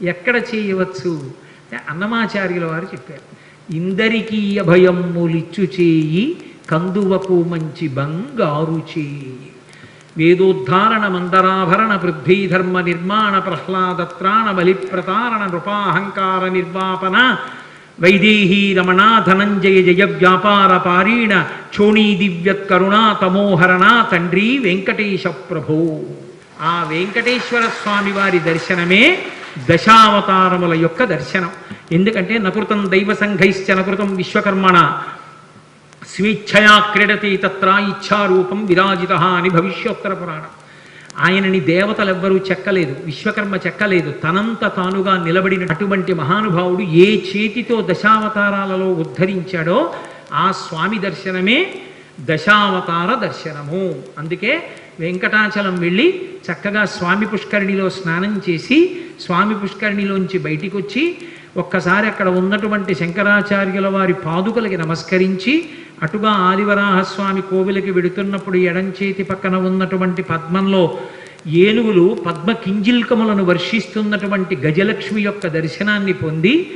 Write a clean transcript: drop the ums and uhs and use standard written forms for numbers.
ఎక్కడ చేయవచ్చు? అన్నమాచార్యుల వారు చెప్పారు. ఇందరికీ అభయమ్ములిచ్చు చేయి కందువకు మంచి బంగారు చేయి. వేదోద్ధారణ మందరాభరణ పృథ్వీధర్మ నిర్మాణ ప్రహ్లాదత్రాణ బలిప్రతారణ నృపాహంకార నిర్వాపన వైదేహీ రమణ ధనంజయ జయ వ్యాపార పారీణ క్షోణీ దివ్యత్కరుణా తమోహరణ తండ్రి వెంకటేశ ప్రభో. ఆ వెంకటేశ్వర స్వామి వారి దర్శనమే దశావతారముల యొక్క దర్శనం. ఎందుకంటే నకృతం దైవ సంఘైశ్చ నకృతం విశ్వకర్మణ స్వేచ్ఛయా క్రీడతి తత్ర ఇచ్ఛారూపం విరాజిత అని భవిష్యోత్తర పురాణం. ఆయనని దేవతలెవ్వరూ చెక్కలేదు, విశ్వకర్మ చెక్కలేదు, తనంత తానుగా నిలబడిన అటువంటి మహానుభావుడు ఏ చేతితో దశావతారాలలో ఉద్ధరించాడో ఆ స్వామి దర్శనమే దశావతార దర్శనము. అందుకే వెంకటాచలం వెళ్ళి చక్కగా స్వామి పుష్కరిణిలో స్నానం చేసి స్వామి పుష్కరిణిలోంచి బయటికి వచ్చి ఒక్కసారి అక్కడ ఉన్నటువంటి శంకరాచార్యుల వారి పాదుకలకి నమస్కరించి అటుగా ఆదివరాహస్వామి కోవిలకి వెడుతున్నప్పుడు ఎడంచేతి పక్కన ఉన్నటువంటి పద్మంలో ఏనుగులు పద్మ కింజిల్కములను వర్షిస్తున్నటువంటి గజలక్ష్మి యొక్క దర్శనాన్ని పొంది